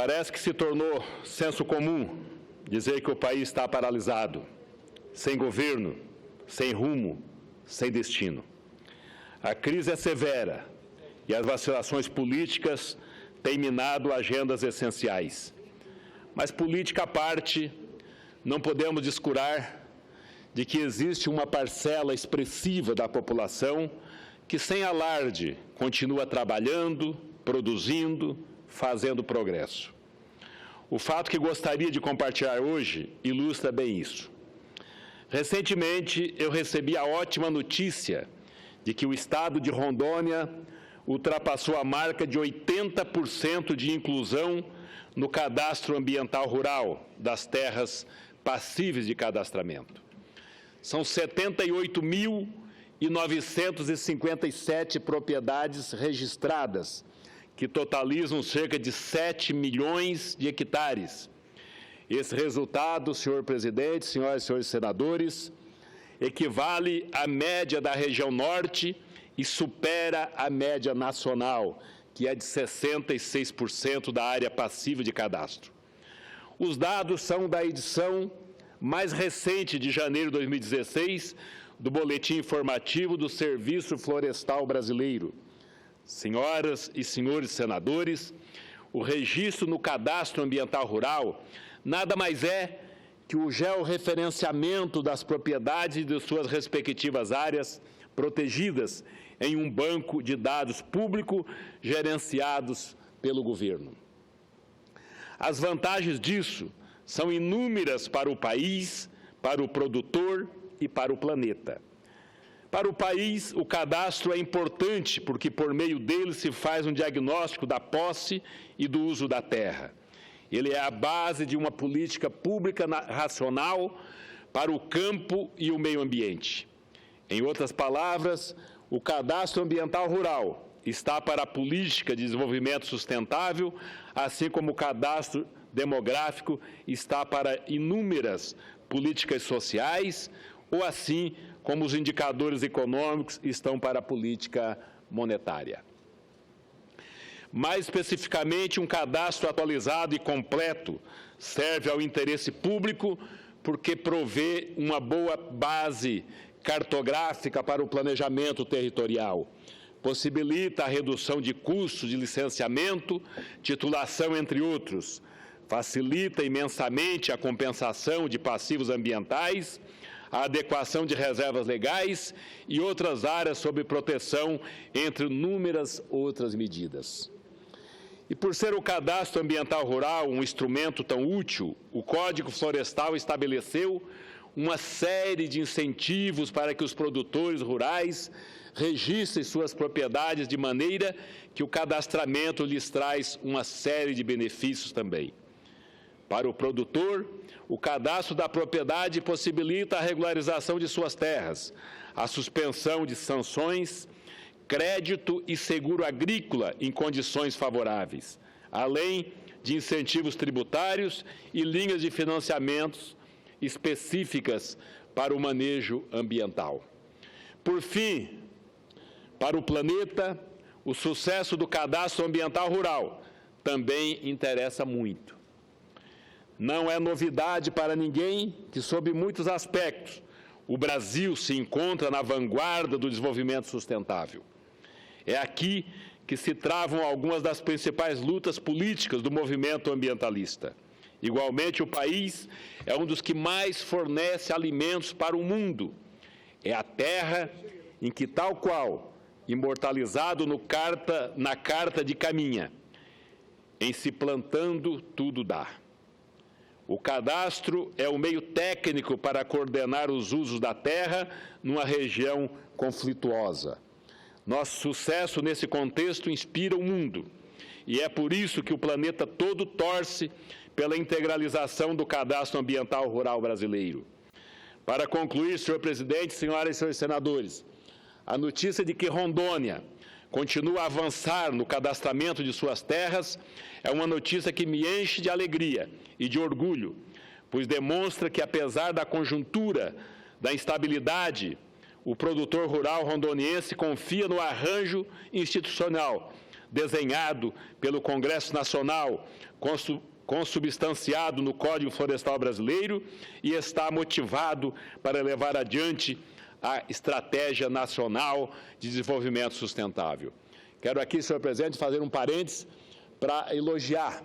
Parece que se tornou senso comum dizer que o país está paralisado, sem governo, sem rumo, sem destino. A crise é severa e as vacilações políticas têm minado agendas essenciais. Mas, política à parte, não podemos descurar de que existe uma parcela expressiva da população que, sem alarde, continua trabalhando, produzindo, fazendo progresso. O fato que gostaria de compartilhar hoje ilustra bem isso. Recentemente, eu recebi a ótima notícia de que o estado de Rondônia ultrapassou a marca de 80% de inclusão no cadastro ambiental rural das terras passíveis de cadastramento. São 78.957 propriedades registradas, que totalizam cerca de 7 milhões de hectares. Esse resultado, senhor presidente, senhoras e senhores senadores, equivale à média da região norte e supera a média nacional, que é de 66% da área passiva de cadastro. Os dados são da edição mais recente de janeiro de 2016 do Boletim Informativo do Serviço Florestal Brasileiro. Senhoras e senhores senadores, o registro no Cadastro Ambiental Rural nada mais é que o georreferenciamento das propriedades de suas respectivas áreas protegidas em um banco de dados público gerenciados pelo governo. As vantagens disso são inúmeras para o país, para o produtor e para o planeta. Para o país, o cadastro é importante porque, por meio dele, se faz um diagnóstico da posse e do uso da terra. Ele é a base de uma política pública racional para o campo e o meio ambiente. Em outras palavras, o cadastro ambiental rural está para a política de desenvolvimento sustentável, assim como o cadastro demográfico está para inúmeras políticas sociais, ou assim como os indicadores econômicos estão para a política monetária. Mais especificamente, um cadastro atualizado e completo serve ao interesse público porque provê uma boa base cartográfica para o planejamento territorial, possibilita a redução de custos de licenciamento, titulação, entre outros, facilita imensamente a compensação de passivos ambientais, a adequação de reservas legais e outras áreas sob proteção, entre inúmeras outras medidas. E por ser o cadastro ambiental rural um instrumento tão útil, o Código Florestal estabeleceu uma série de incentivos para que os produtores rurais registrem suas propriedades de maneira que o cadastramento lhes traz uma série de benefícios também. Para o produtor, o cadastro da propriedade possibilita a regularização de suas terras, a suspensão de sanções, crédito e seguro agrícola em condições favoráveis, além de incentivos tributários e linhas de financiamentos específicas para o manejo ambiental. Por fim, para o planeta, o sucesso do cadastro ambiental rural também interessa muito. Não é novidade para ninguém que, sob muitos aspectos, o Brasil se encontra na vanguarda do desenvolvimento sustentável. É aqui que se travam algumas das principais lutas políticas do movimento ambientalista. Igualmente, o país é um dos que mais fornece alimentos para o mundo. É a terra em que, tal qual, imortalizado na Carta de Caminha, em se plantando tudo dá. O cadastro é o meio técnico para coordenar os usos da terra numa região conflituosa. Nosso sucesso nesse contexto inspira o mundo, e é por isso que o planeta todo torce pela integralização do cadastro ambiental rural brasileiro. Para concluir, senhor presidente, senhoras e senhores senadores, a notícia de que Rondônia continua a avançar no cadastramento de suas terras é uma notícia que me enche de alegria e de orgulho, pois demonstra que, apesar da conjuntura, da instabilidade, o produtor rural rondoniense confia no arranjo institucional desenhado pelo Congresso Nacional, consubstanciado no Código Florestal Brasileiro e está motivado para levar adiante a Estratégia Nacional de Desenvolvimento Sustentável. Quero aqui, senhor presidente, fazer um parênteses para elogiar,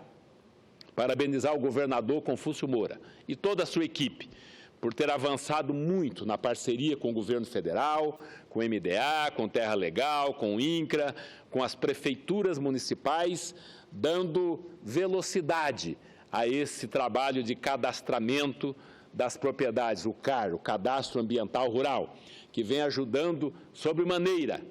parabenizar o governador Confúcio Moura e toda a sua equipe por ter avançado muito na parceria com o governo federal, com o MDA, com Terra Legal, com o INCRA, com as prefeituras municipais, dando velocidade a esse trabalho de cadastramento das propriedades, o CAR, o Cadastro Ambiental Rural, que vem ajudando sobremaneira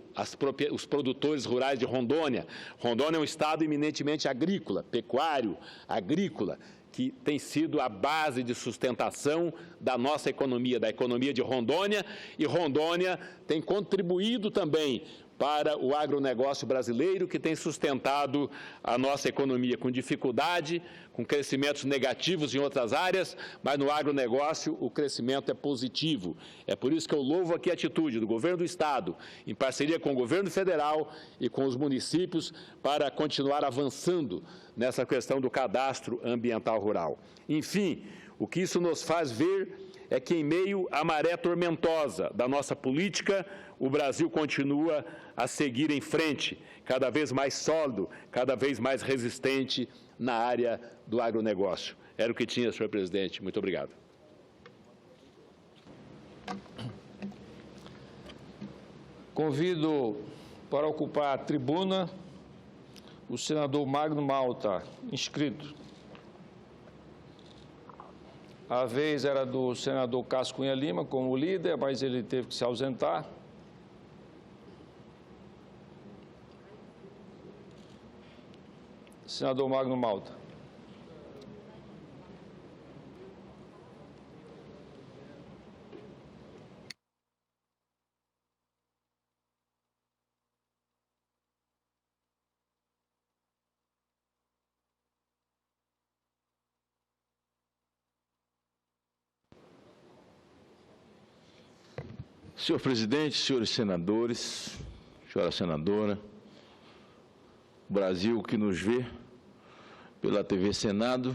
os produtores rurais de Rondônia. Rondônia é um estado eminentemente agrícola, pecuário, agrícola, que tem sido a base de sustentação da nossa economia, da economia de Rondônia, e Rondônia tem contribuído também para o agronegócio brasileiro, que tem sustentado a nossa economia com dificuldade, com crescimentos negativos em outras áreas, mas no agronegócio o crescimento é positivo. É por isso que eu louvo aqui a atitude do governo do Estado, em parceria com o governo federal e com os municípios, para continuar avançando nessa questão do cadastro ambiental rural. Enfim, o que isso nos faz ver é que, em meio à maré tormentosa da nossa política, o Brasil continua a seguir em frente, cada vez mais sólido, cada vez mais resistente na área do agronegócio. Era o que tinha, senhor presidente. Muito obrigado. Convido para ocupar a tribuna o senador Magno Malta, inscrito. A vez era do senador Cássio Cunha Lima como líder, mas ele teve que se ausentar. Senador Magno Malta. Senhor presidente, senhores senadores, senhora senadora, o Brasil que nos vê pela TV Senado,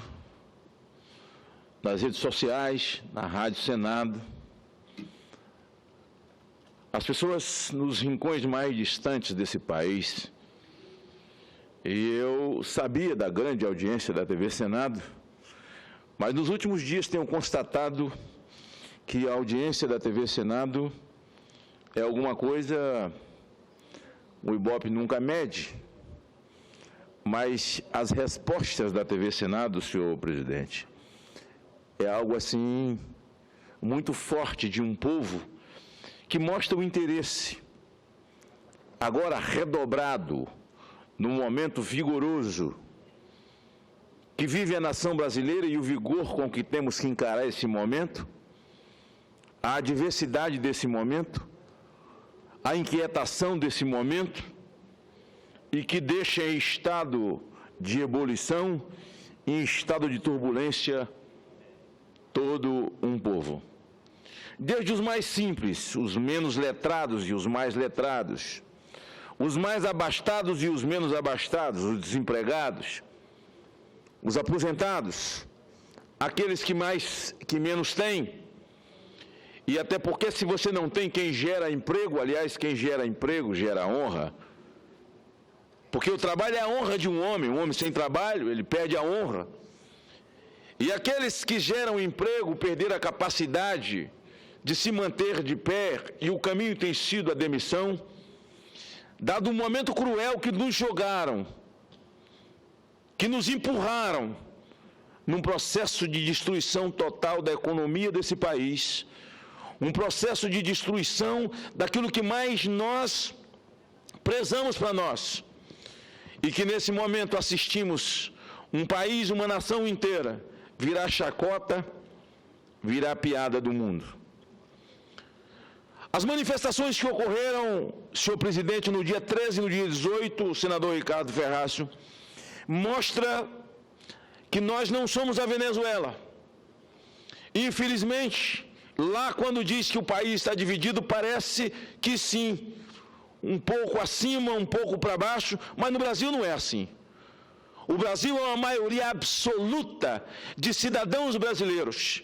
nas redes sociais, na Rádio Senado, as pessoas nos rincões mais distantes desse país, e eu sabia da grande audiência da TV Senado, mas nos últimos dias tenho constatado que a audiência da TV Senado é alguma coisa, o Ibope nunca mede, mas as respostas da TV Senado, senhor presidente, é algo assim muito forte de um povo que mostra o interesse, agora redobrado, num momento vigoroso, que vive a nação brasileira e o vigor com que temos que encarar esse momento, a adversidade desse momento, a inquietação desse momento, e que deixa em estado de ebulição, em estado de turbulência, todo um povo. Desde os mais simples, os menos letrados e os mais letrados, os mais abastados e os menos abastados, os desempregados, os aposentados, aqueles que menos têm. E até porque, se você não tem quem gera emprego, aliás, quem gera emprego gera honra, porque o trabalho é a honra de um homem sem trabalho, ele perde a honra. E aqueles que geram emprego perderam a capacidade de se manter de pé, e o caminho tem sido a demissão, dado um momento cruel que nos jogaram, que nos empurraram num processo de destruição total da economia desse país, um processo de destruição daquilo que mais nós prezamos para nós, e que nesse momento assistimos um país, uma nação inteira, virar chacota, virar piada do mundo. As manifestações que ocorreram, senhor presidente, no dia 13 e no dia 18, o senador Ricardo Ferrácio, mostra que nós não somos a Venezuela. Infelizmente, lá quando diz que o país está dividido, parece que sim. um pouco acima, um pouco para baixo, mas no Brasil não é assim. O Brasil é uma maioria absoluta de cidadãos brasileiros,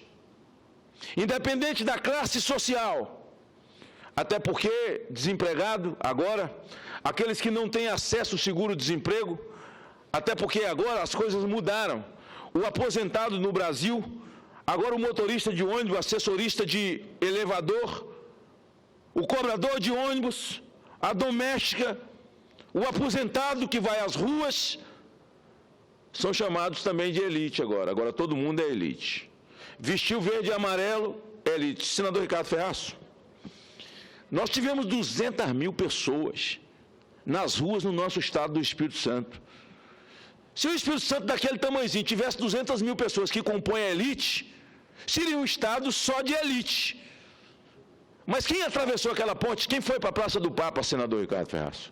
independente da classe social, até porque desempregado agora, aqueles que não têm acesso ao seguro-desemprego, até porque agora as coisas mudaram. O aposentado no Brasil, agora o motorista de ônibus, o assessorista de elevador, o cobrador de ônibus, a doméstica, o aposentado que vai às ruas, são chamados também de elite agora. Agora todo mundo é elite. Vestiu verde e amarelo, é elite. Senador Ricardo Ferraço, nós tivemos 200 mil pessoas nas ruas no nosso estado do Espírito Santo. Se o Espírito Santo daquele tamanhozinho tivesse 200 mil pessoas que compõem a elite, seria um estado só de elite. Mas quem atravessou aquela ponte? Quem foi para a Praça do Papa, senador Ricardo Ferraço?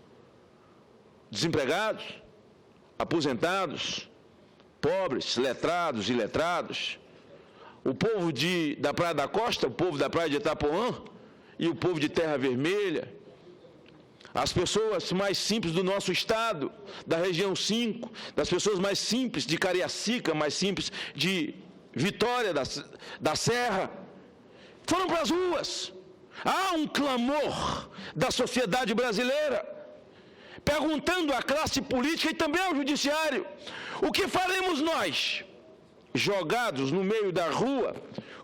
Desempregados, aposentados, pobres, letrados e iletrados, o povo da Praia da Costa, o povo da Praia de Itapuã e o povo de Terra Vermelha, as pessoas mais simples do nosso estado, da região 5, das pessoas mais simples de Cariacica, mais simples de Vitória da Serra, foram para as ruas. Há um clamor da sociedade brasileira, perguntando à classe política e também ao judiciário: o que faremos nós, jogados no meio da rua,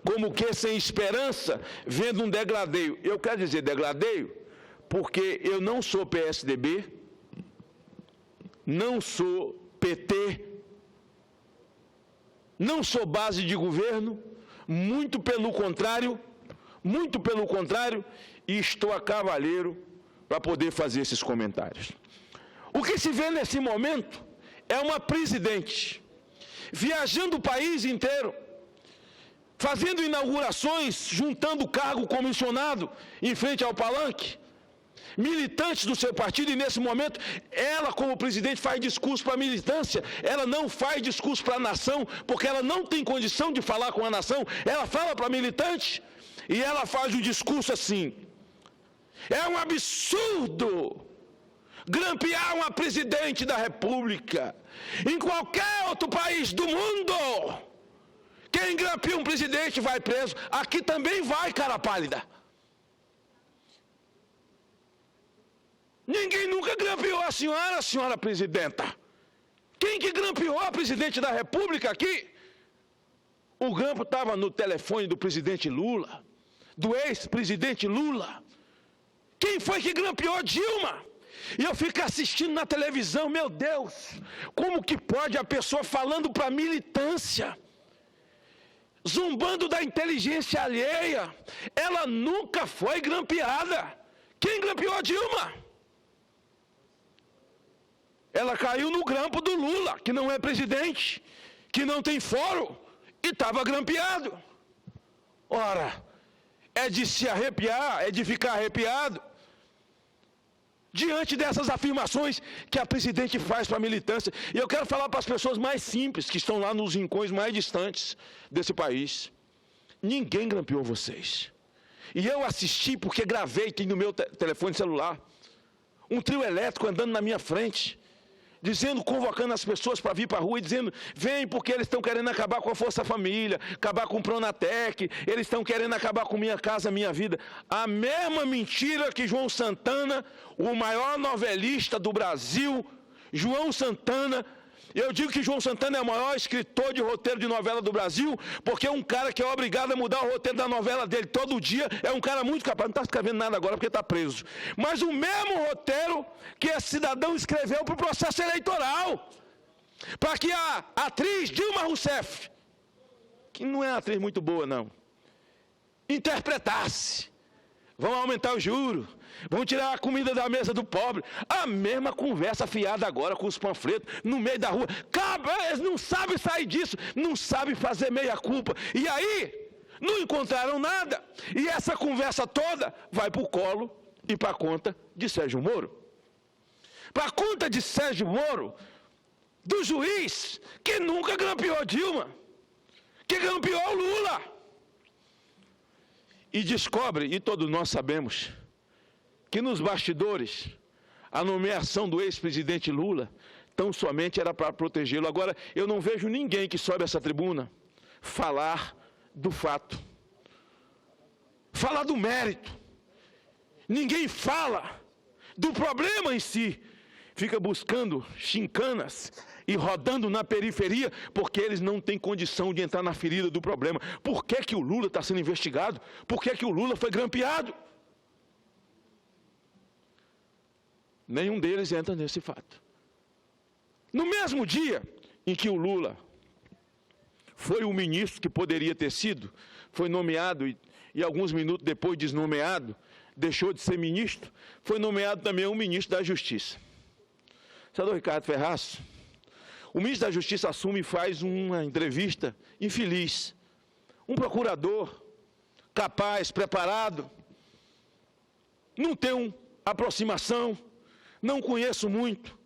como que sem esperança, vendo um degladeio? Eu quero dizer degladeio porque eu não sou PSDB, não sou PT, não sou base de governo, muito pelo contrário, e estou a cavaleiro para poder fazer esses comentários. O que se vê nesse momento é uma presidente viajando o país inteiro, fazendo inaugurações, juntando cargo comissionado em frente ao palanque, militantes do seu partido, e nesse momento, ela como presidente faz discurso para a militância, ela não faz discurso para a nação, porque ela não tem condição de falar com a nação, ela fala para militante, e ela faz um discurso assim: é um absurdo grampear uma presidente da República. Em qualquer outro país do mundo, quem grampea um presidente vai preso, aqui também vai, cara pálida. Ninguém nunca grampeou a senhora presidenta. Quem que grampeou a presidente da República aqui? O grampo estava no telefone do presidente Lula, do ex-presidente Lula. Quem foi que grampeou Dilma? E eu fico assistindo na televisão, meu Deus, como que pode a pessoa falando para a militância, zombando da inteligência alheia? Ela nunca foi grampeada. Quem grampeou Dilma? Ela caiu no grampo do Lula, que não é presidente, que não tem fórum, e estava grampeado. Ora, é de se arrepiar, é de ficar arrepiado diante dessas afirmações que a presidente faz para a militância. E eu quero falar para as pessoas mais simples, que estão lá nos rincões mais distantes desse país: ninguém grampeou vocês. E eu assisti porque gravei, tem no meu telefone celular, um trio elétrico andando na minha frente, dizendo, convocando as pessoas para vir para a rua e dizendo: vem, porque eles estão querendo acabar com a Força Família, acabar com o Pronatec, eles estão querendo acabar com Minha Casa Minha Vida. A mesma mentira que João Santana, o maior novelista do Brasil, João Santana. Eu digo que João Santana é o maior escritor de roteiro de novela do Brasil, porque é um cara que é obrigado a mudar o roteiro da novela dele todo dia, é um cara muito capaz, não está escrevendo nada agora porque está preso. Mas o mesmo roteiro que esse cidadão escreveu para o processo eleitoral, para que a atriz Dilma Rousseff, que não é uma atriz muito boa não, interpretasse: vão aumentar o juro, vão tirar a comida da mesa do pobre. A mesma conversa fiada agora com os panfletos no meio da rua. Eles não sabem sair disso, não sabem fazer meia culpa. E aí, não encontraram nada. E essa conversa toda vai para o colo e para a conta de Sérgio Moro. Para a conta de Sérgio Moro, do juiz que nunca grampeou Dilma, que grampeou Lula. E descobre, e todos nós sabemos, que nos bastidores a nomeação do ex-presidente Lula tão somente era para protegê-lo. Agora, eu não vejo ninguém que sobe essa tribuna falar do fato, falar do mérito. Ninguém fala do problema em si. Fica buscando chincanas e rodando na periferia, porque eles não têm condição de entrar na ferida do problema. Por que que o Lula está sendo investigado? Por que que o Lula foi grampeado? Nenhum deles entra nesse fato. No mesmo dia em que o Lula foi o ministro que poderia ter sido, foi nomeado e alguns minutos depois desnomeado, deixou de ser ministro, foi nomeado também um ministro da Justiça. Senador Ricardo Ferraz, o ministro da Justiça assume e faz uma entrevista infeliz. Um procurador capaz, preparado, não tem aproximação, não conheço muito,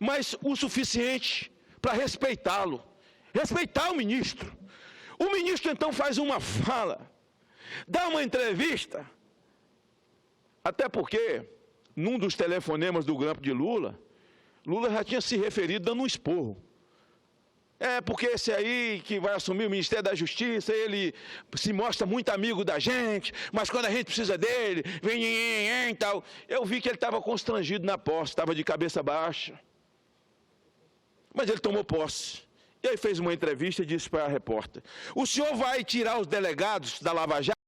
mas o suficiente para respeitá-lo, respeitar o ministro. O ministro então faz uma fala, dá uma entrevista, até porque, num dos telefonemas do grampo de Lula, Lula já tinha se referido dando um esporro. Porque esse aí que vai assumir o Ministério da Justiça, ele se mostra muito amigo da gente, mas quando a gente precisa dele, vem e tal. Eu vi que ele estava constrangido na posse, estava de cabeça baixa. Mas ele tomou posse. E aí fez uma entrevista e disse para a repórter: o senhor vai tirar os delegados da Lava Jato?